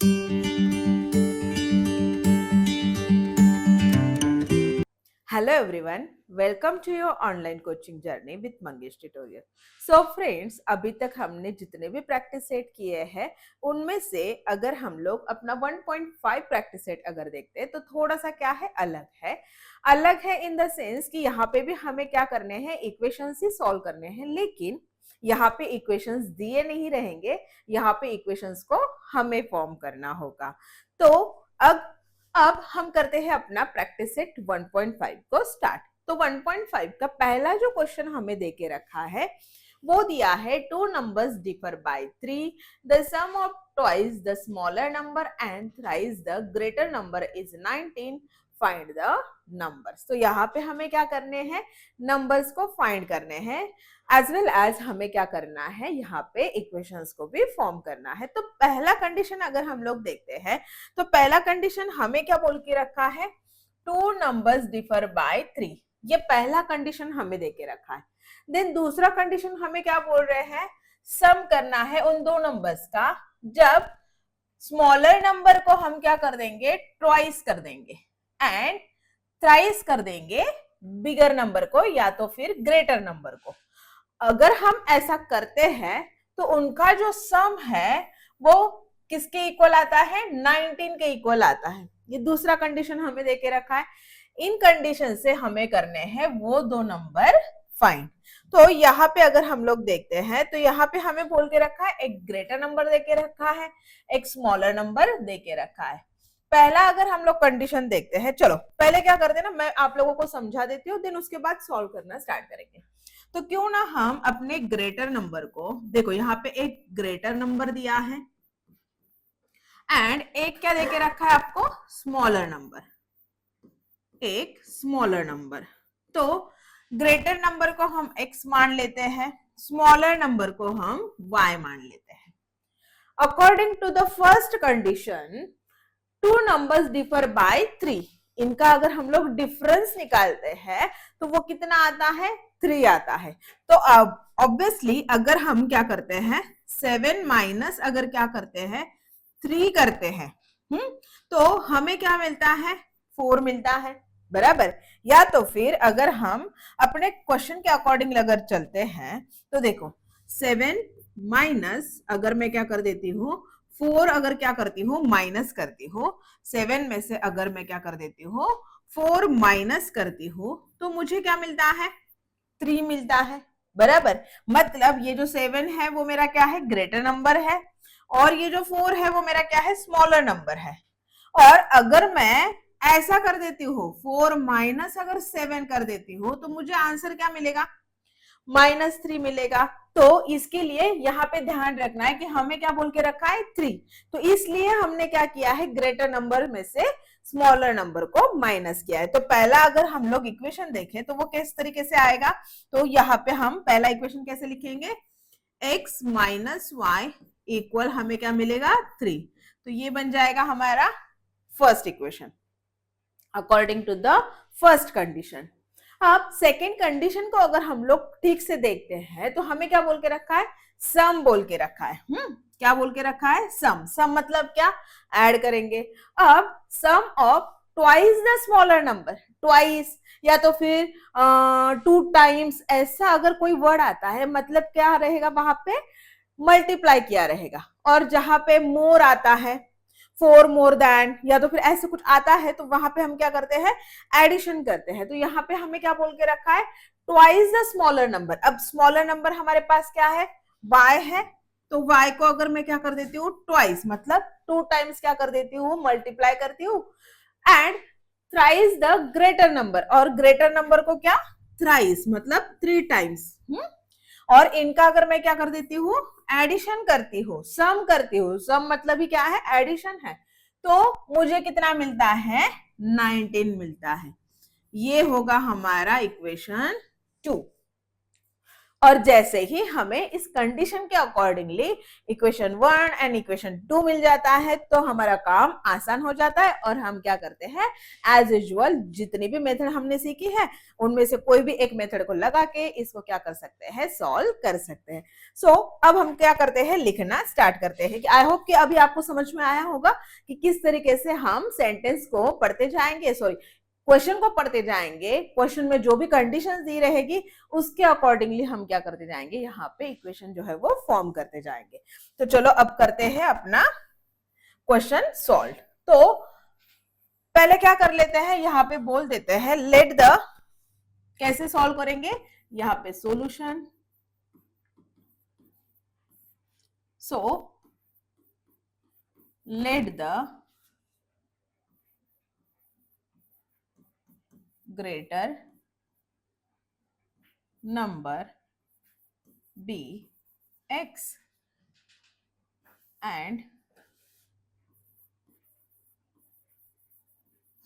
Hello everyone, welcome to your online coaching journey with Mangesh Tutorial. So friends, अभी तक हमने जितने भी प्रैक्टिस सेट किए हैं उनमें से अगर हम लोग अपना 1.5 प्रैक्टिस सेट अगर देखते हैं तो थोड़ा सा क्या है, अलग है इन द सेंस कि यहाँ पे भी हमें क्या करने हैं, इक्वेशंस ही सॉल्व करने हैं, लेकिन यहाँ पे इक्वेशंस दिए नहीं रहेंगे, यहाँ पे इक्वेशंस को हमें फॉर्म करना होगा। तो अब हम करते हैं अपना प्रैक्टिस सेट 1.5 को स्टार्ट। तो 1.5 का पहला जो क्वेश्चन हमें देके रखा है वो दिया है, two numbers differ by 3, the sum of twice the smaller number and thrice the greater number is 19, find the numbers. तो यहाँ पे हमें क्या करने हैं, नंबर्स को फाइंड करने हैं, एज वेल एज हमें क्या करना है, यहाँ पे इक्वेशंस को भी फॉर्म करना है। तो पहला कंडीशन अगर हम लोग देखते हैं तो पहला कंडीशन हमें क्या बोल के रखा है, टू नंबर्स डिफर बाय 3, ये पहला कंडीशन हमें देके रखा है। देन दूसरा कंडीशन हमें क्या बोल रहे हैं, सम करना है उन दो नंबर्स का, जब स्मॉलर नंबर को हम क्या कर देंगे, ट्वाइस कर देंगे एंड थ्राइस कर देंगे बिगर नंबर को या तो फिर ग्रेटर नंबर को। अगर हम ऐसा करते हैं तो उनका जो सम है वो किसके इक्वल आता है, 19 के इक्वल आता है। ये दूसरा कंडीशन हमें देके रखा है। इन कंडीशन से हमें करने हैं वो दो नंबर फाइंड। तो यहाँ पे अगर हम लोग देखते हैं तो यहाँ पे हमें बोल के रखा है, एक ग्रेटर नंबर देके रखा है, एक स्मॉलर नंबर देके रखा है। पहला अगर हम लोग कंडीशन देखते हैं, चलो पहले क्या करते हैं ना, मैं आप लोगों को समझा देती हूँ, देन उसके बाद सॉल्व करना स्टार्ट करेंगे। तो क्यों ना हम अपने ग्रेटर नंबर को, देखो यहाँ पे एक ग्रेटर नंबर दिया है एंड एक क्या देके रखा है आपको, स्मॉलर नंबर, एक स्मॉलर नंबर। तो ग्रेटर नंबर को हम x मान लेते हैं, स्मॉलर नंबर को हम y मान लेते हैं। According to the first condition, two numbers differ by 3, इनका अगर हम लोग डिफरेंस निकालते हैं तो वो कितना आता है, 3 आता है। तो अब ऑब्वियसली अगर हम क्या करते हैं, 7 माइनस अगर क्या करते हैं, 3 करते हैं, तो हमें क्या मिलता है, 4 मिलता है, बराबर। या तो फिर अगर हम अपने क्वेश्चन के अकॉर्डिंग अगर चलते हैं तो देखो 7 माइनस अगर मैं क्या कर देती हूँ, 4 अगर क्या करती हूँ, माइनस करती हूँ, 7 में से अगर मैं क्या कर देती हूँ, 4 माइनस करती हूँ, तो मुझे क्या मिलता है, 3 मिलता है, बराबर। मतलब ये जो 7 है वो मेरा क्या है, ग्रेटर नंबर है, और ये जो 4 है वो मेरा क्या है, स्मॉलर नंबर है। और अगर मैं ऐसा कर देती हूँ, 4 माइनस अगर 7 कर देती हूँ, तो मुझे आंसर क्या मिलेगा, -3 मिलेगा। तो इसके लिए यहाँ पे ध्यान रखना है कि हमें क्या बोल के रखा है, 3। तो इसलिए हमने क्या किया है, ग्रेटर नंबर में से स्मॉलर नंबर को माइनस किया है। तो पहला अगर हम लोग इक्वेशन देखें तो वो किस तरीके से आएगा, तो यहाँ पे हम पहला इक्वेशन कैसे लिखेंगे, x माइनस वाई इक्वल हमें क्या मिलेगा, 3। तो ये बन जाएगा हमारा first equation according to the first condition. अब सेकेंड कंडीशन को अगर हम लोग ठीक से देखते हैं तो हमें क्या बोल के रखा है, सम बोल के रखा है। क्या बोल के रखा है, सम मतलब क्या, ऐड करेंगे। अब sum of twice the smaller number, twice या तो फिर 2 टाइम्स, ऐसा अगर कोई वर्ड आता है मतलब क्या रहेगा, वहां पे मल्टीप्लाई किया रहेगा। और जहां पे मोर आता है, 4 मोर देन या तो फिर ऐसे कुछ आता है, तो वहां पे हम क्या करते हैं, एडिशन करते हैं। तो यहाँ पे हमें क्या बोल के रखा है, ट्वाइस द स्मॉलर नंबर। अब स्मॉलर नंबर हमारे पास क्या है, y है, तो y को अगर मैं क्या कर देती हूँ, ट्वाइस मतलब 2 टाइम्स क्या कर देती हूँ, मल्टीप्लाई करती हूँ, and thrice the greater number, और ग्रेटर नंबर को क्या, थ्राइस मतलब 3 टाइम्स, और इनका अगर मैं क्या कर देती हूँ, एडिशन करती हूँ, सम करती हूँ, सम मतलब ही क्या है, एडिशन है। तो मुझे कितना मिलता है, 19 मिलता है। ये होगा हमारा इक्वेशन 2। और जैसे ही हमें इस कंडीशन के अकॉर्डिंगली इक्वेशन 1 एंड इक्वेशन 2 मिल जाता है तो हमारा काम आसान हो जाता है और हम क्या करते हैं, एज यूजुअल जितनी भी मेथड हमने सीखी है उनमें से कोई भी एक मेथड को लगा के इसको क्या कर सकते हैं, सॉल्व कर सकते हैं। सो अब हम क्या करते हैं, लिखना स्टार्ट करते हैं। आई होप कि अभी आपको समझ में आया होगा कि किस तरीके से हम सेंटेंस को पढ़ते जाएंगे, सॉरी क्वेश्चन को पढ़ते जाएंगे, क्वेश्चन में जो भी कंडीशन दी रहेगी उसके अकॉर्डिंगली हम क्या करते जाएंगे, यहाँ पे इक्वेशन जो है वो फॉर्म करते जाएंगे। तो चलो अब करते हैं अपना क्वेश्चन सॉल्व। तो पहले क्या कर लेते हैं, यहाँ पे बोल देते हैं लेट द, कैसे सॉल्व करेंगे, यहाँ पे solution, so let the greater number be x and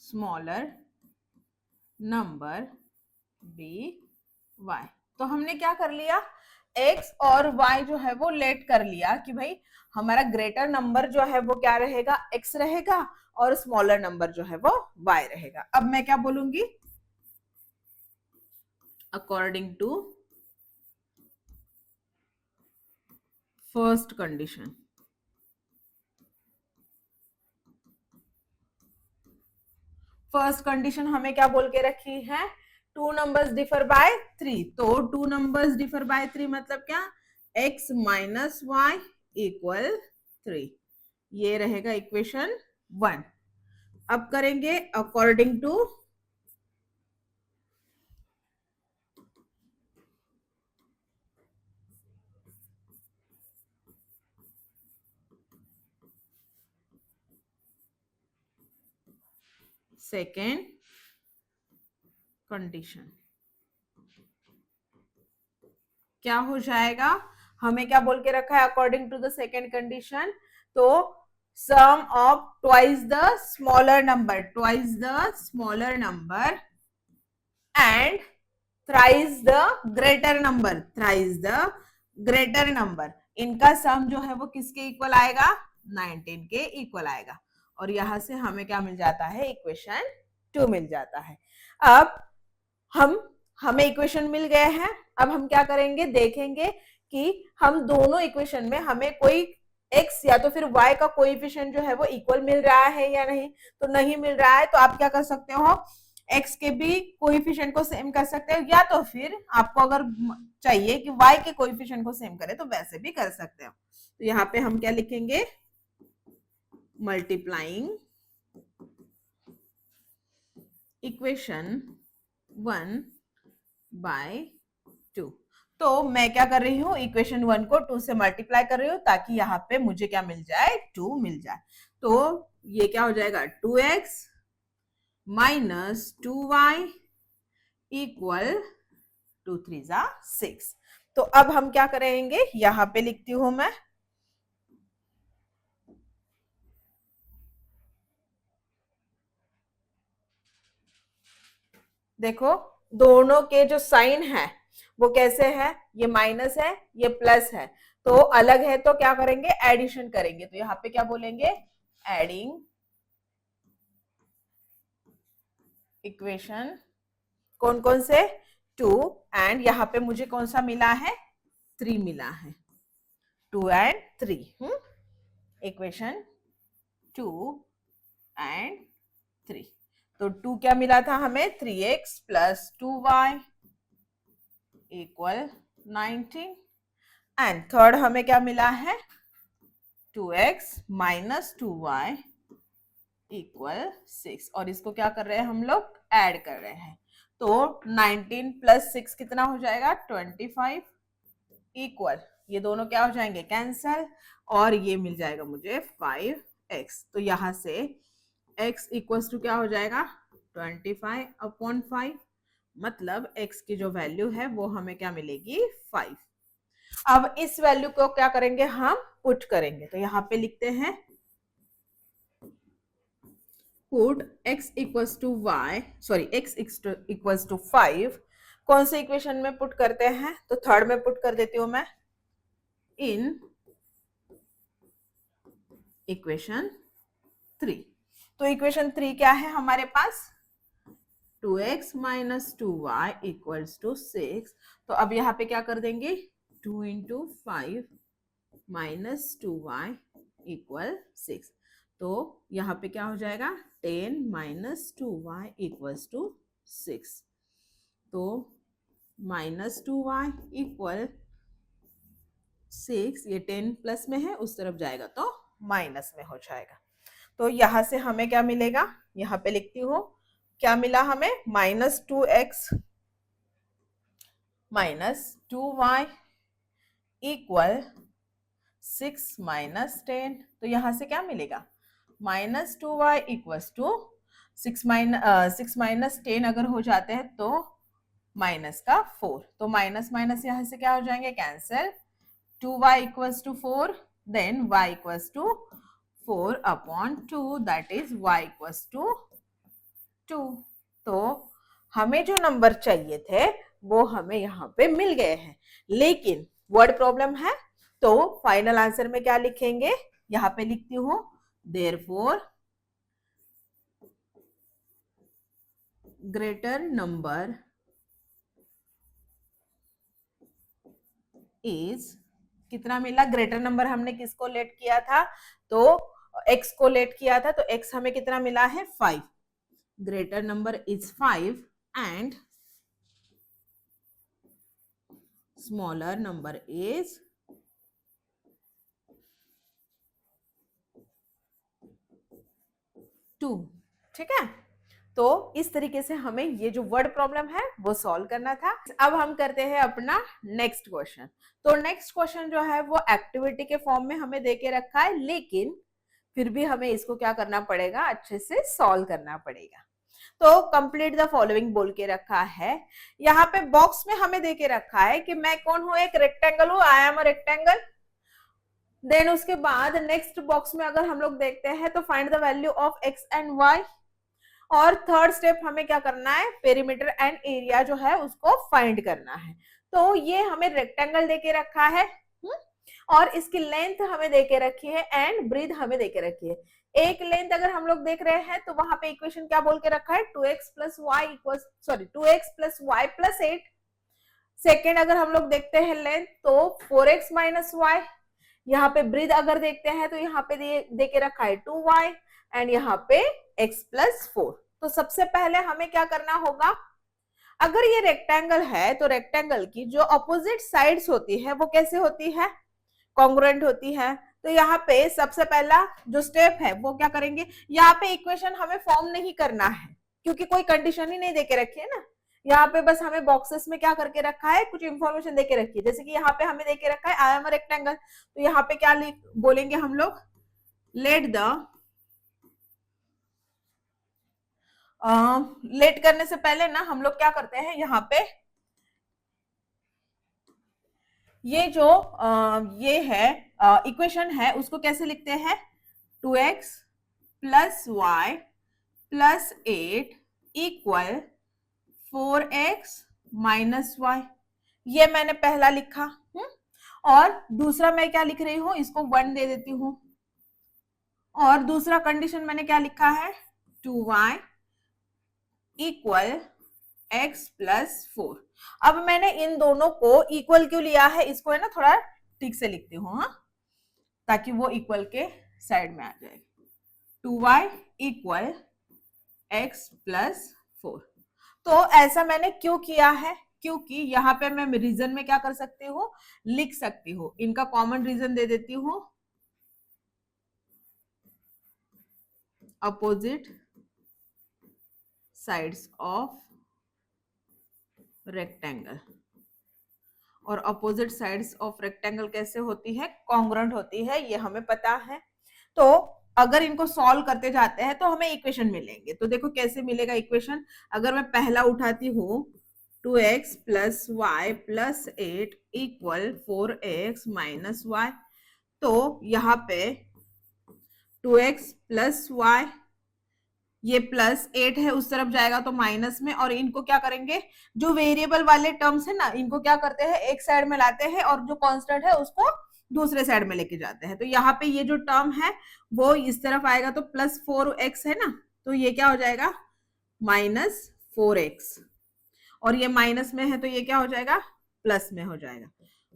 smaller number be y। तो हमने क्या कर लिया, x और y जो है वो लेट कर लिया कि भाई हमारा ग्रेटर नंबर जो है वो क्या रहेगा, x रहेगा और स्मॉलर नंबर जो है वो y रहेगा। अब मैं क्या बोलूंगी, according to first condition, first condition हमें क्या बोल के रखी है, टू नंबर्स डिफर बाय 3। तो टू नंबर्स डिफर बाय 3 मतलब क्या, x माइनस वाई इक्वल 3, ये रहेगा इक्वेशन 1। अब करेंगे अकॉर्डिंग टू सेकेंड कंडीशन। क्या हो जाएगा, हमें क्या बोल के रखा है according to the second condition, तो sum of twice the smaller number, twice the smaller number and thrice the greater number, thrice the greater number, इनका सम जो है वो किसके इक्वल आएगा, 19 के इक्वल आएगा। और यहां से हमें क्या मिल जाता है, इक्वेशन 2 मिल जाता है। अब हमें इक्वेशन मिल गए हैं, अब हम क्या करेंगे, देखेंगे कि हम दोनों इक्वेशन में हमें कोई x या तो फिर y का कोएफिशिएंट जो है वो इक्वल मिल रहा है या नहीं। तो नहीं मिल रहा है तो आप क्या कर सकते हो, x के भी कोएफिशिएंट को सेम कर सकते हो, या तो फिर आपको अगर चाहिए कि y के कोएफिशिएंट को सेम करे तो वैसे भी कर सकते हो। तो यहाँ पे हम क्या लिखेंगे, मल्टीप्लाइंग इक्वेशन 1 बाय 2। तो मैं क्या कर रही हूँ, इक्वेशन 1 को 2 से मल्टीप्लाई कर रही हूँ ताकि यहाँ पे मुझे क्या मिल जाए, 2 मिल जाए। तो ये क्या हो जाएगा, 2x माइनस 2y इक्वल 2 3 जा 6। तो अब हम क्या करेंगे, यहाँ पे लिखती हूं मैं, देखो दोनों के जो साइन है वो कैसे है, ये माइनस है ये प्लस है, तो अलग है तो क्या करेंगे, एडिशन करेंगे। तो यहाँ पे क्या बोलेंगे, एडिंग इक्वेशन कौन कौन से, 2 एंड यहाँ पे मुझे कौन सा मिला है, 3 मिला है, 2 एंड 3, इक्वेशन 2 एंड 3। तो 2 क्या मिला था हमें, 3x plus 2y equal 19 and third हमें क्या मिला है, 2x माइनस 2y इक्वल 6। और इसको क्या कर रहे हैं हम लोग, ऐड कर रहे हैं। तो 19 प्लस 6 कितना हो जाएगा, 25 इक्वल, ये दोनों क्या हो जाएंगे, कैंसल, और ये मिल जाएगा मुझे 5x। तो यहां से x इक्वल्स टू क्या हो जाएगा, 25/5, मतलब x की जो वैल्यू है वो हमें क्या मिलेगी, 5। अब इस वैल्यू को क्या करेंगे, हम पुट करेंगे। तो यहाँ पे लिखते हैं put x equals to y, sorry x equals to 5 कौन से इक्वेशन में पुट करते हैं? तो थर्ड में पुट कर देती हूं मैं, इन इक्वेशन 3। तो इक्वेशन 3 क्या है हमारे पास? 2x minus 2y equals to 6। तो अब यहाँ पे क्या कर देंगे? 2 इंटू 5 माइनस 2y इक्वल 6। तो यहाँ पे क्या हो जाएगा? 10 माइनस 2y इक्वल्स टू 6। तो माइनस 2y इक्वल 6, ये 10 प्लस में है, उस तरफ जाएगा तो माइनस में हो जाएगा। तो यहां से हमें क्या मिलेगा? यहाँ पे लिखती हूँ, क्या मिला हमें? Minus 2x minus 2y equal 6 minus 10। तो यहां से क्या मिलेगा? Minus 2y equals to 6 minus 10 अगर हो जाते हैं तो माइनस का 4। तो माइनस माइनस यहां से क्या हो जाएंगे? Cancel. 2y equals to 4, then y equals to 4 upon 2, that is y equals to 2। तो हमें जो नंबर चाहिए थे वो हमें यहाँ पे मिल गए हैं, लेकिन वर्ड प्रॉब्लम है। तो फाइनल आंसर में क्या लिखेंगे? यहाँ पे लिखती हूं, देयरफॉर ग्रेटर नंबर इज, कितना मिला? ग्रेटर नंबर हमने किसको लेट किया था? तो x को लेट किया था, तो x हमें कितना मिला है? 5। Greater number is 5 and smaller number is 2। ठीक है, तो इस तरीके से हमें ये जो वर्ड प्रॉब्लम है वो सॉल्व करना था। अब हम करते हैं अपना नेक्स्ट क्वेश्चन। तो नेक्स्ट क्वेश्चन जो है वो एक्टिविटी के फॉर्म में हमें देके रखा है, लेकिन फिर भी हमें इसको क्या करना पड़ेगा? अच्छे से सॉल्व करना पड़ेगा। तो कंप्लीट द फॉलोइंग बोल के रखा है। यहाँ पे बॉक्स में हमें देके रखा है कि मैं कौन हूं? एक रेक्टेंगल हूं, I am a rectangle. Then उसके बाद नेक्स्ट बॉक्स में अगर हम लोग देखते हैं तो find the value of x and y. और थर्ड स्टेप हमें क्या करना है? पेरीमीटर एंड एरिया जो है उसको फाइंड करना है। तो ये हमें रेक्टेंगल देके रखा है, और इसकी लेंथ हमें देके रखी है एंड ब्रीथ हमें देके रखी है। एक लेंथ अगर हम लोग देख रहे हैं तो वहां पे इक्वेशन क्या बोल के रखा है? 2x plus y equal 2x plus y plus 8। Second अगर हम लोग देखते हैं लेंथ तो 4x माइनस वाई। यहाँ पे ब्रीथ अगर देखते हैं तो यहाँ पे देके रखा है 2y एंड यहाँ पे x प्लस 4। तो सबसे पहले हमें क्या करना होगा? अगर ये रेक्टेंगल है तो रेक्टेंगल की जो अपोजिट साइड्स होती है वो कैसे होती है? कॉन्ग्रुएंट होती है। तो यहाँ पे सबसे पहला जो स्टेप है वो क्या करेंगे? यहाँ पे इक्वेशन हमें फॉर्म नहीं करना है, क्योंकि कोई कंडीशन ही नहीं देके रखी है ना। यहाँ पे बस हमें बॉक्सेस में क्या करके रखा है? कुछ इंफॉर्मेशन देके रखी है। जैसे कि यहाँ पे हमें देके रखा है आई एम अ रेक्टेंगल, तो यहाँ पे क्या बोलेंगे हम लोग? लेट लेट करने से पहले ना हम लोग क्या करते हैं? यहाँ पे ये जो ये है इक्वेशन है उसको कैसे लिखते हैं? 2x plus y plus 8 equal 4x minus y. ये मैंने पहला लिखा। और दूसरा मैं क्या लिख रही हूं? इसको 1 दे देती हूं। और दूसरा कंडीशन मैंने क्या लिखा है? 2y equal x plus 4। अब मैंने इन दोनों को इक्वल क्यों लिया है? इसको है ना थोड़ा ठीक से लिखती हूँ, हाँ, ताकि वो इक्वल के साइड में आ जाए। 2y equal x plus 4। तो ऐसा मैंने क्यों किया है? क्योंकि यहाँ पे मैं रीजन में क्या कर सकती हूँ? लिख सकती हूँ। इनका कॉमन रीजन दे देती हूँ, अपोजिट साइड्स ऑफ रेक्टेंगल। और अपोजिट साइड्स ऑफ रेक्टेंगल कैसे होती है? कॉन्ग्रुएंट होती है, ये हमें पता है। तो अगर इनको सॉल्व करते जाते हैं तो हमें इक्वेशन मिलेंगे। तो देखो कैसे मिलेगा इक्वेशन। अगर मैं पहला उठाती हूँ 2x plus y plus 8 equal 4x minus y, तो यहाँ पे 2x प्लस वाई ये +8 है, उस तरफ जाएगा तो माइनस में, और इनको क्या करेंगे, जो वेरिएबल वाले टर्म्स है ना, इनको क्या करते हैं, एक साइड में लाते हैं और जो कांस्टेंट है उसको दूसरे साइड में लेके जाते हैं। तो यहाँ पे ये जो टर्म है वो इस तरफ आएगा तो +4x है ना, तो ये क्या हो जाएगा, -4x, और ये माइनस में है तो ये क्या हो जाएगा, प्लस में हो जाएगा,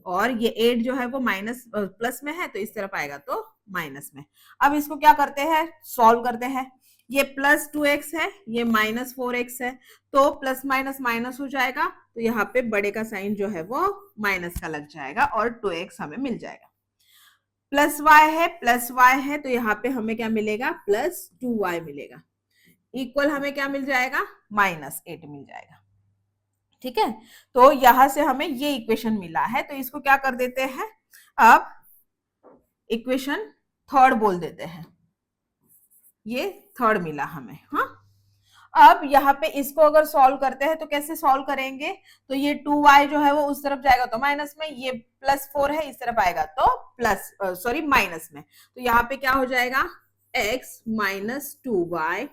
और ये 8 जो है वो माइनस प्लस में है तो इस तरफ आएगा तो माइनस में। अब इसको क्या करते हैं, सॉल्व करते हैं। ये +2x है, ये -4x है, तो प्लस माइनस माइनस हो जाएगा, तो यहाँ पे बड़े का साइन जो है वो माइनस का लग जाएगा और 2x हमें मिल जाएगा। +y है तो यहाँ पे हमें क्या मिलेगा, +2y मिलेगा, इक्वल हमें क्या मिल जाएगा, -8 मिल जाएगा। ठीक है, तो यहां से हमें ये इक्वेशन मिला है, तो इसको क्या कर देते हैं, अब इक्वेशन थर्ड बोल देते हैं, ये थर्ड मिला हमें। हाँ, अब यहाँ पे इसको अगर सॉल्व करते हैं तो कैसे सॉल्व करेंगे, तो ये 2y जो है वो उस तरफ जाएगा तो माइनस में, ये +4 है इस तरफ आएगा तो माइनस में, तो यहाँ पे क्या हो जाएगा, x - 2y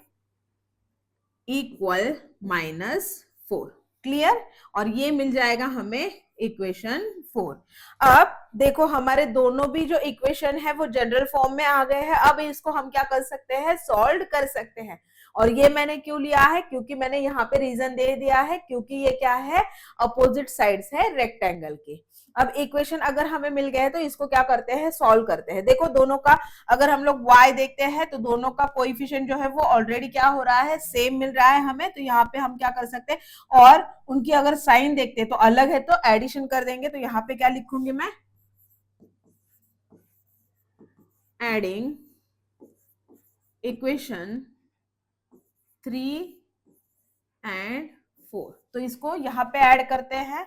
इक्वल -4। क्लियर, और ये मिल जाएगा हमें इक्वेशन 4। अब देखो हमारे दोनों भी जो इक्वेशन है वो जनरल फॉर्म में आ गए हैं। अब इसको हम क्या कर सकते हैं, सॉल्व कर सकते हैं। और ये मैंने क्यों लिया है, क्योंकि मैंने यहाँ पे रीजन दे दिया है, क्योंकि ये क्या है, अपोजिट साइड्स है रेक्टेंगल के। अब इक्वेशन अगर हमें मिल गए तो इसको क्या करते हैं, सॉल्व करते हैं। देखो दोनों का अगर हम लोग y देखते हैं तो दोनों का कोएफिशिएंट जो है वो ऑलरेडी क्या हो रहा है, सेम मिल रहा है हमें, तो यहाँ पे हम क्या कर सकते हैं, और उनकी अगर साइन देखते हैं तो अलग है तो एडिशन कर देंगे। तो यहाँ पे क्या लिखूंगी मैं, एडिंग इक्वेशन 3 एंड 4, तो इसको यहाँ पे ऐड करते हैं।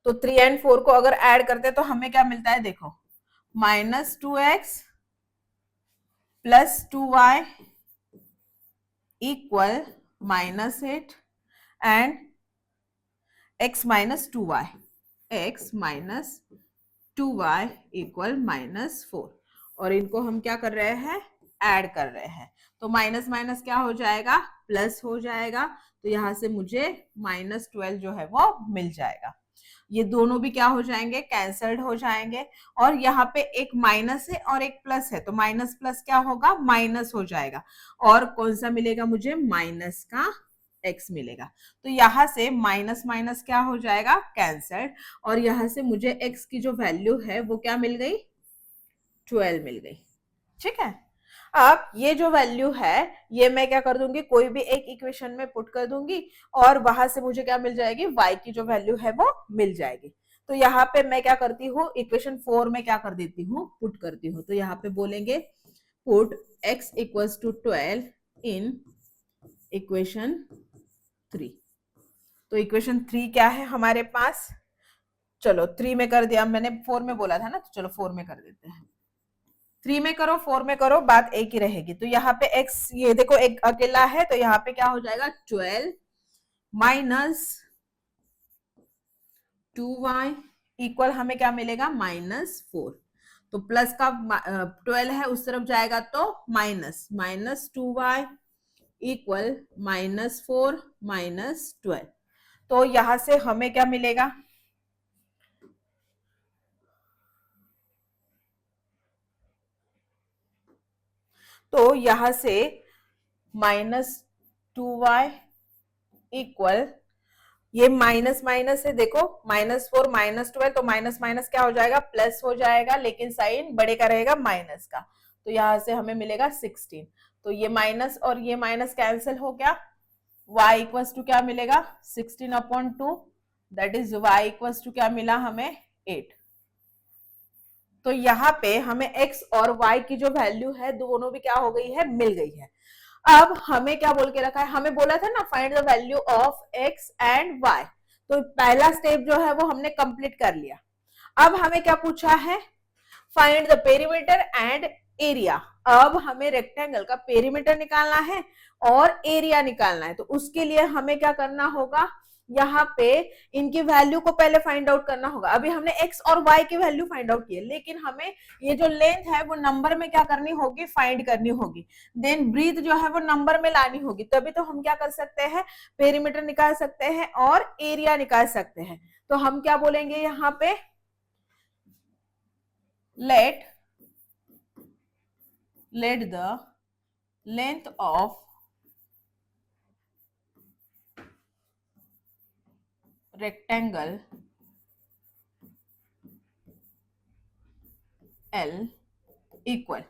तो 3 एंड 4 को अगर ऐड करते हैं तो हमें क्या मिलता है, देखो -2x + 2y equal -8 and x - 2y equal -4, और इनको हम क्या कर रहे हैं, ऐड कर रहे हैं। तो माइनस माइनस क्या हो जाएगा, प्लस हो जाएगा, तो यहां से मुझे -12 जो है वो मिल जाएगा। ये दोनों भी क्या हो जाएंगे, कैंसल्ड हो जाएंगे, और यहाँ पे एक माइनस है और एक प्लस है, तो माइनस प्लस क्या होगा, माइनस हो जाएगा, और कौन सा मिलेगा मुझे, माइनस का x मिलेगा। तो यहां से माइनस माइनस क्या हो जाएगा, कैंसल्ड, और यहां से मुझे x की जो वैल्यू है वो क्या मिल गई, 12 मिल गई। ठीक है, अब ये जो वैल्यू है ये मैं क्या कर दूंगी, कोई भी एक इक्वेशन में पुट कर दूंगी, और वहां से मुझे क्या मिल जाएगी, y की जो वैल्यू है वो मिल जाएगी। तो यहाँ पे मैं क्या करती हूँ, इक्वेशन 4 में क्या कर देती हूँ, पुट करती हूँ। तो यहाँ पे बोलेंगे पुट x = 12 इन इक्वेशन 3। तो इक्वेशन 3 क्या है हमारे पास, चलो 3 में कर दिया मैंने, 4 में बोला था ना, तो चलो 4 में कर देते हैं। 3 में करो 4 में करो, बात एक ही रहेगी। तो यहाँ पे x, ये देखो एक अकेला है, तो यहाँ पे क्या हो जाएगा, 12 - 2y इक्वल हमें क्या मिलेगा, -4। तो प्लस का 12 है उस तरफ जाएगा तो माइनस 2y इक्वल -4 - 12। तो यहां से हमें क्या मिलेगा, तो यहां से -2y इक्वल, ये माइनस माइनस है, देखो -4 - 12, तो माइनस माइनस क्या हो जाएगा, प्लस हो जाएगा, लेकिन साइन बड़े का रहेगा माइनस का, तो यहां से हमें मिलेगा 16। तो ये माइनस और ये माइनस कैंसिल हो गया, y इक्वल्स टू क्या मिलेगा, 16/2, that is y equals to क्या मिला हमें, 8। तो यहाँ पे हमें x और y की जो वैल्यू है दोनों भी क्या हो गई है, मिल गई है। अब हमें क्या बोल के रखा है, हमें बोला था ना find the value of x and y, तो पहला स्टेप जो है वो हमने कंप्लीट कर लिया। अब हमें क्या पूछा है, find the perimeter and area. अब हमें रेक्टेंगल का पेरीमीटर निकालना है और एरिया निकालना है, तो उसके लिए हमें क्या करना होगा, यहाँ पे इनकी वैल्यू को पहले फाइंड आउट करना होगा। अभी हमने x और y की वैल्यू फाइंड आउट की है, लेकिन हमें ये जो लेंथ है वो नंबर में क्या करनी होगी, फाइंड करनी होगी। देन ब्रीथ जो है वो नंबर में लानी होगी, तभी तो हम क्या कर सकते हैं, पेरीमीटर निकाल सकते हैं और एरिया निकाल सकते हैं। तो हम क्या बोलेंगे यहाँ पे, let the length of rectangle L equal,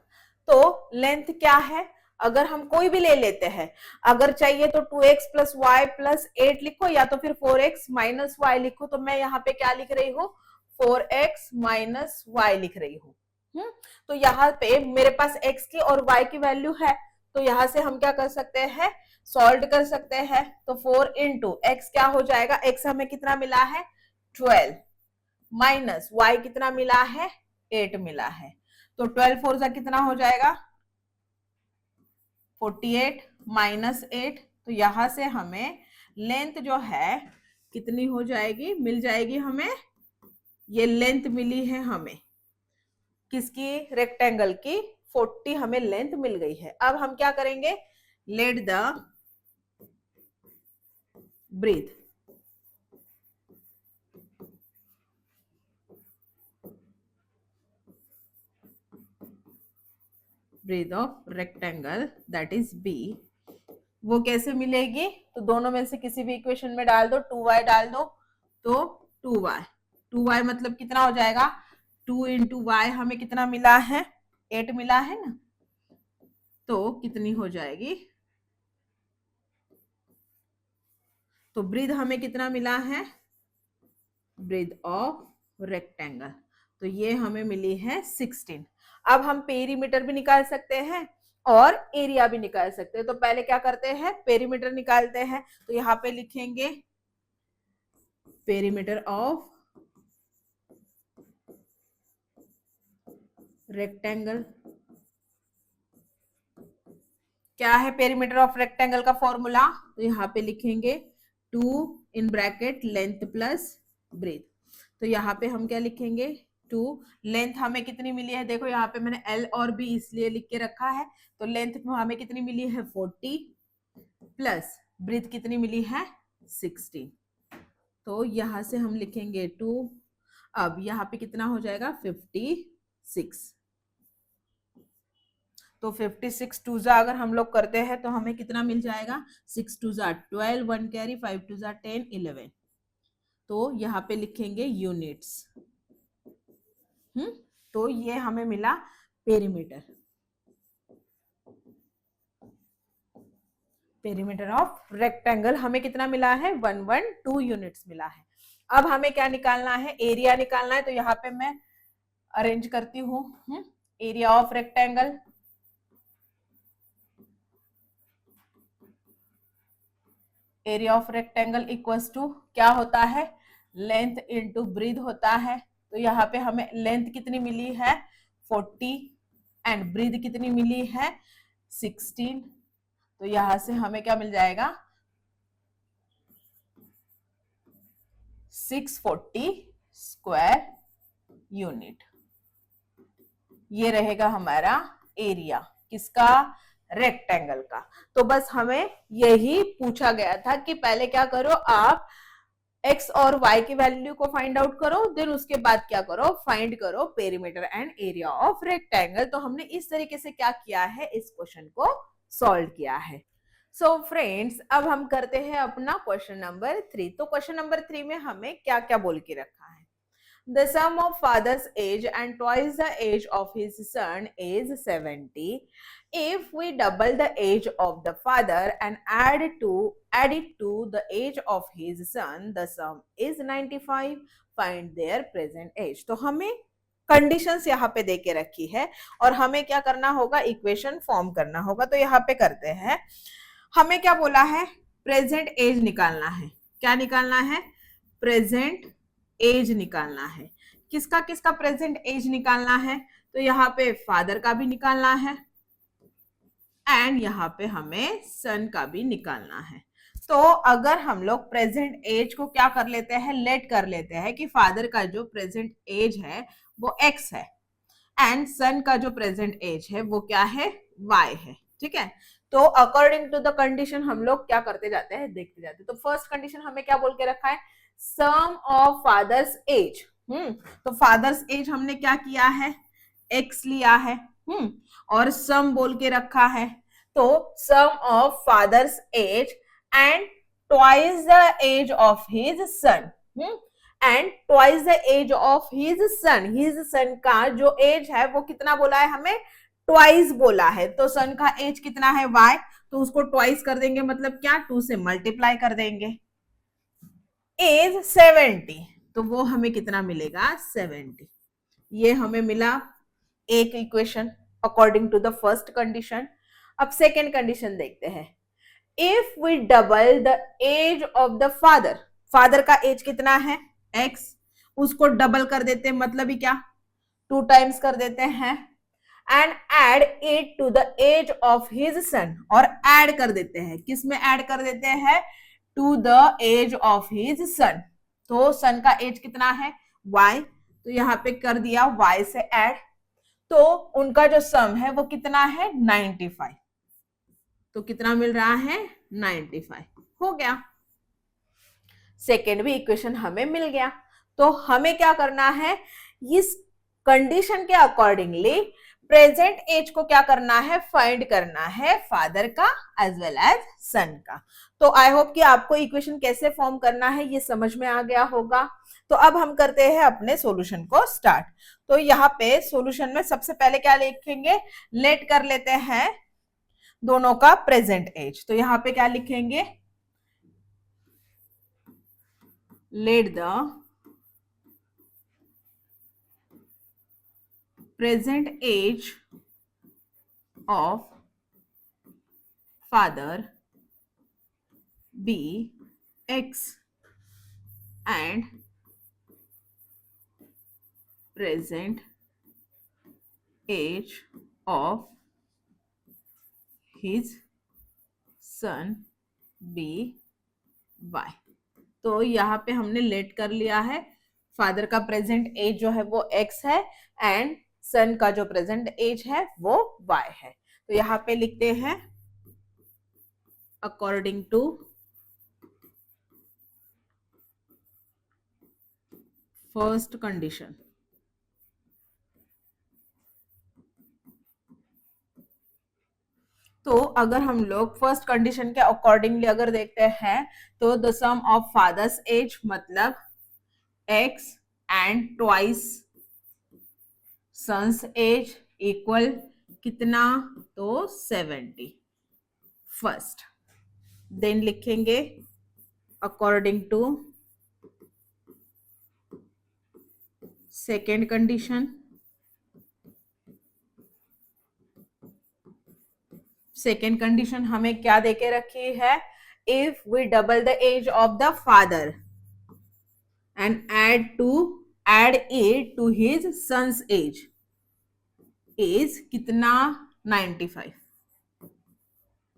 तो लेंथ क्या है, अगर हम कोई भी ले लेते हैं, अगर चाहिए तो 2x प्लस वाई प्लस 8 लिखो या तो फिर 4x माइनस वाई लिखो। तो मैं यहाँ पे क्या लिख रही हूँ, 4x माइनस वाई लिख रही हूँ। तो यहाँ पे मेरे पास x की और y की वैल्यू है, तो यहाँ से हम क्या कर सकते हैं, सॉल्व कर सकते हैं। तो 4 इंटू एक्स क्या हो जाएगा, x हमें कितना मिला है 12 माइनस y कितना मिला है 8 मिला है। तो 12 4 जा कितना हो जाएगा 48 माइनस 8। तो यहां से हमें लेंथ जो है कितनी हो जाएगी, मिल जाएगी हमें, ये लेंथ मिली है हमें किसकी, रेक्टेंगल की 40 हमें लेंथ मिल गई है। अब हम क्या करेंगे, let the breadth breadth of rectangle that is b, वो कैसे मिलेगी, तो दोनों में से किसी भी इक्वेशन में डाल दो, 2y डाल दो तो 2y मतलब कितना हो जाएगा, 2 इंटू वाई हमें कितना मिला है 8 मिला है ना, तो कितनी हो जाएगी, तो ब्रीथ हमें कितना मिला है, ब्रीथ ऑफ रेक्टेंगल, तो ये हमें मिली है 16। अब हम पेरीमीटर भी निकाल सकते हैं और एरिया भी निकाल सकते हैं। तो पहले क्या करते हैं, पेरीमीटर निकालते हैं। तो यहाँ पे लिखेंगे पेरीमीटर ऑफ रेक्टेंगल, क्या है पेरीमीटर ऑफ रेक्टेंगल का फॉर्मूला, तो यहाँ पे लिखेंगे 2 in bracket length plus breadth. तो यहाँ पे हम क्या लिखेंगे 2, लेंथ हमें कितनी मिली है, देखो यहाँ पे मैंने L और B इसलिए लिख के रखा है, तो लेंथ हमें कितनी मिली है 40 प्लस ब्रेथ कितनी मिली है 16। तो यहाँ से हम लिखेंगे 2, अब यहाँ पे कितना हो जाएगा 56। तो 56 टू जा अगर हम लोग करते हैं तो हमें कितना मिल जाएगा, 6 टू जा 12, 1 कैरी, 5 टू जा 10, 11। तो यहाँ पे लिखेंगे यूनिट्स। तो ये हमें मिला पेरीमीटर, पेरीमीटर ऑफ रेक्टेंगल हमें कितना मिला है 112 यूनिट्स मिला है। अब हमें क्या निकालना है, एरिया निकालना है। तो यहाँ पे मैं अरेंज करती हूँ, area of rectangle, area of rectangle equals to क्या होता है, लेंथ इनटू ब्रीथ होता है। तो यहाँ पे हमें लेंथ कितनी मिली है 40 एंड ब्रीथ कितनी मिली है 16। तो यहां से हमें क्या मिल जाएगा 640 स्क्वायर यूनिट, ये रहेगा हमारा एरिया किसका, रेक्टेंगल का। तो बस हमें यही पूछा गया था कि पहले क्या करो आप x और y की वैल्यू को फाइंड आउट करो, देन उसके बाद क्या करो, फाइंड करो perimeter and area of rectangle. तो हमने इस तरीके से क्या किया है, इस क्वेश्चन को सॉल्व किया है। सो फ्रेंड्स, अब हम करते हैं अपना क्वेश्चन नंबर 3। तो क्वेश्चन नंबर 3 में हमें क्या क्या बोल के रखा है, The sum of father's age and twice the age of his son is 70. If we double the age of the father and add it to the age of his son, the sum is 95. Find their present age. तो हमें conditions यहाँ पे दे के रखी है और हमें क्या करना होगा, इक्वेशन फॉर्म करना होगा। तो यहाँ पे करते हैं, हमें क्या बोला है, प्रेजेंट एज निकालना है। क्या निकालना है, प्रेजेंट एज निकालना है। किसका किसका प्रेजेंट एज निकालना है, तो यहाँ पे फादर का भी निकालना है एंड यहाँ पे हमें सन का भी निकालना है। तो अगर हम लोग प्रेजेंट एज को क्या कर लेते हैं, लेट कर लेते हैं कि फादर का जो प्रेजेंट एज है वो x है एंड सन का जो प्रेजेंट एज है वो क्या है, y है, ठीक है। तो अकॉर्डिंग टू द कंडीशन हम लोग क्या करते जाते हैं, देखते जाते हैं। तो फर्स्ट कंडीशन हमें क्या बोल के रखा है, सम ऑफ फादर्स एज। तो फादर्स एज हमने क्या किया है, x लिया है, और सम बोल के रखा है। तो sum of father's age and twice the age of his son, and twice the age of his son का जो एज है वो कितना बोला है हमें, ट्वाइस बोला है। तो सन का एज कितना है, y, तो उसको ट्वाइस कर देंगे, मतलब क्या, 2 से मल्टीप्लाई कर देंगे। एज 70, तो वो हमें कितना मिलेगा, 70। ये हमें मिला एक equation according to the first condition. अब सेकेंड कंडीशन देखते हैं। If we double the age of the father, father का एज कितना है, x, उसको डबल कर देते हैं, मतलब ही क्या, 2 टाइम्स कर देते हैं, and add it to the age of his son, और ऐड कर देते हैं, किस में ऐड कर देते हैं, to the age of his son. तो सन का एज कितना है, y, तो यहां पे कर दिया y से ऐड, तो उनका जो सम है वो कितना है, 95। तो कितना मिल रहा है, 95 हो गया। सेकेंड भी इक्वेशन हमें मिल गया। तो हमें क्या करना है, इस कंडीशन के अकॉर्डिंगली प्रेजेंट एज को क्या करना है, फाइंड करना है फादर का एज वेल एज सन का। तो आई होप कि आपको इक्वेशन कैसे फॉर्म करना है ये समझ में आ गया होगा। तो अब हम करते हैं अपने सॉल्यूशन को स्टार्ट। तो यहाँ पे सॉल्यूशन में सबसे पहले क्या लिखेंगे, लेट कर लेते हैं दोनों का प्रेजेंट एज। तो यहाँ पे क्या लिखेंगे, let the present age of father be x and present age of his son be y। तो यहाँ पे हमने लेट कर लिया है, फादर का प्रेजेंट एज जो है वो x है एंड सन का जो प्रेजेंट एज है वो y है। तो यहाँ पे लिखते हैं अकॉर्डिंग टू फर्स्ट कंडीशन। तो अगर हम लोग फर्स्ट कंडीशन के अकॉर्डिंगली अगर देखते हैं तो the sum of father's age मतलब x and twice son's age equal कितना, तो 70 फर्स्ट। देन लिखेंगे according to second condition. Second condition हमें क्या देके रखी है, if we double the age of the father and add it to his son's age कितना, 95।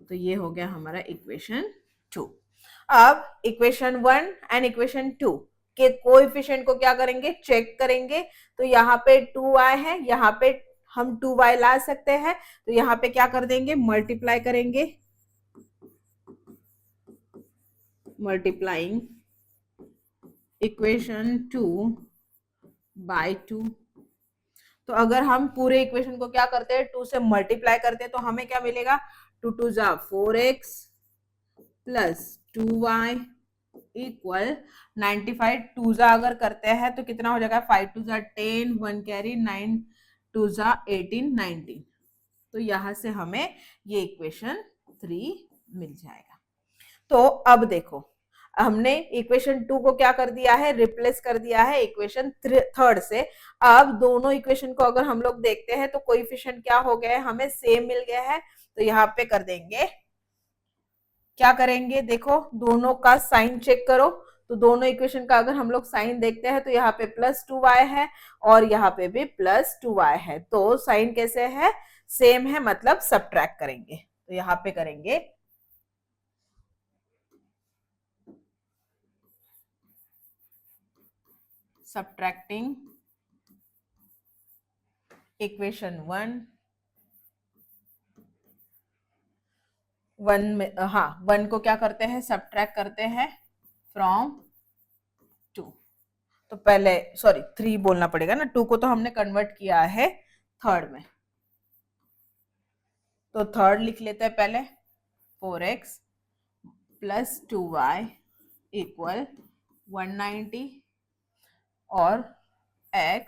तो ये हो गया हमारा इक्वेशन 2। अब इक्वेशन 1 एंड इक्वेशन 2 के कोएफिशिएंट को क्या करेंगे, चेक करेंगे। तो यहाँ पे 2y है, यहाँ पे हम 2y ला सकते हैं, तो यहाँ पे क्या कर देंगे, मल्टीप्लाई करेंगे, मल्टीप्लाइंग इक्वेशन 2 बाय 2। तो अगर हम पूरे इक्वेशन को क्या करते हैं, 2 से मल्टीप्लाई करते हैं, तो हमें क्या मिलेगा, 2 2 जा 4x प्लस 2y इक्वल 95। 2 जा अगर करते हैं तो कितना हो जाएगा, 5 2 जा 10, 1 कैरी, 9 2 जा 18, 19। तो यहां से हमें ये इक्वेशन 3 मिल जाएगा। तो अब देखो हमने इक्वेशन 2 को क्या कर दिया है, रिप्लेस कर दिया है इक्वेशन थर्ड से। अब दोनों इक्वेशन को अगर हम लोग देखते हैं तो कोएफिशिएंट क्या हो गया है, हमें सेम मिल गया है। तो यहाँ पे कर देंगे, क्या करेंगे, देखो दोनों का साइन चेक करो। तो दोनों इक्वेशन का अगर हम लोग साइन देखते हैं तो यहाँ पे प्लस 2y है और यहाँ पे भी प्लस 2y है। तो साइन कैसे है, सेम है, मतलब सब्ट्रैक्ट करेंगे। तो यहाँ पे करेंगे subtracting इक्वेशन 1 में, हाँ 1 को क्या करते हैं, सब्ट्रैक्ट करते हैं फ्रॉम 2। तो पहले सॉरी 3 बोलना पड़ेगा ना, 2 को तो हमने कन्वर्ट किया है थर्ड में, तो थर्ड लिख लेते हैं पहले 4x प्लस 2y इक्वल 190 और x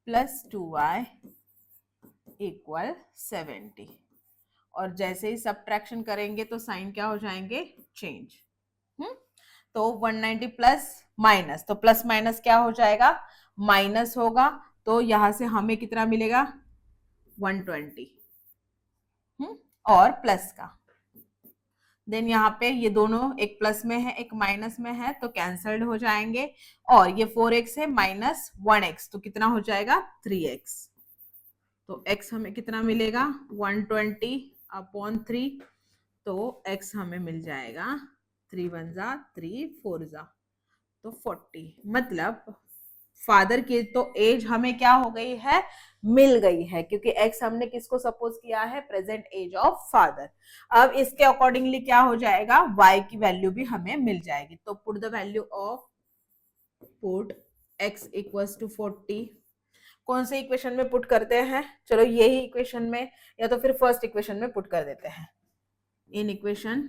प्लस 2y इक्वल 70। और जैसे ही सब्ट्रैक्शन करेंगे तो साइन क्या हो जाएंगे, चेंज। तो 190 प्लस माइनस, तो प्लस माइनस क्या हो जाएगा, माइनस होगा, तो यहां से हमें कितना मिलेगा 120 और प्लस का। देन यहाँ पे ये दोनों एक प्लस में है एक माइनस में है तो कैंसल्ड हो जाएंगे, और ये 4x है माइनस 1x तो कितना हो जाएगा 3x। तो x हमें कितना मिलेगा 120 अपॉन 3, तो x हमें मिल जाएगा 3 1 जा 3 4 जा तो 40। मतलब फादर की तो एज हमें क्या हो गई है, मिल गई है, क्योंकि x हमने किसको सपोज किया है, प्रेजेंट एज ऑफ फादर। अब इसके अकॉर्डिंगली क्या हो जाएगा, y की वैल्यू भी हमें मिल जाएगी। तो put the value of put x equals to 40। कौन से इक्वेशन में पुट करते हैं, चलो यही इक्वेशन में, या तो फिर फर्स्ट इक्वेशन में पुट कर देते हैं, इन इक्वेशन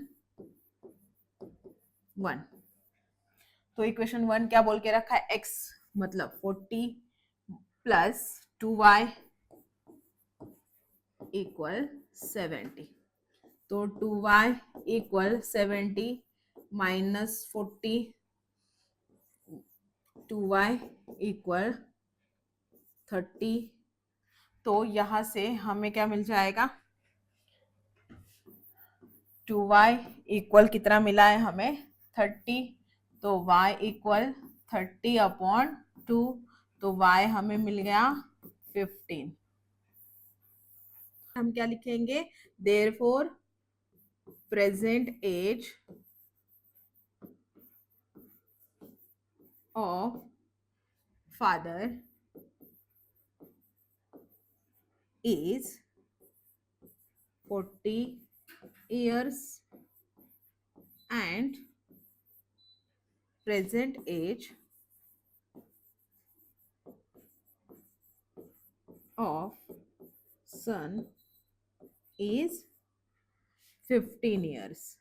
1। तो इक्वेशन 1 क्या बोल के रखा है, x मतलब 40 प्लस 2y इक्वल 70। तो 2y equal 70 minus 40, 2y equal 30। तो यहां से हमें क्या मिल जाएगा, 2y इक्वल कितना मिला है हमें 30, तो y इक्वल 30 अपॉन 2, तो y हमें मिल गया 15। हम क्या लिखेंगे, therefore present age of father is 40 years and present age of son is 15 years.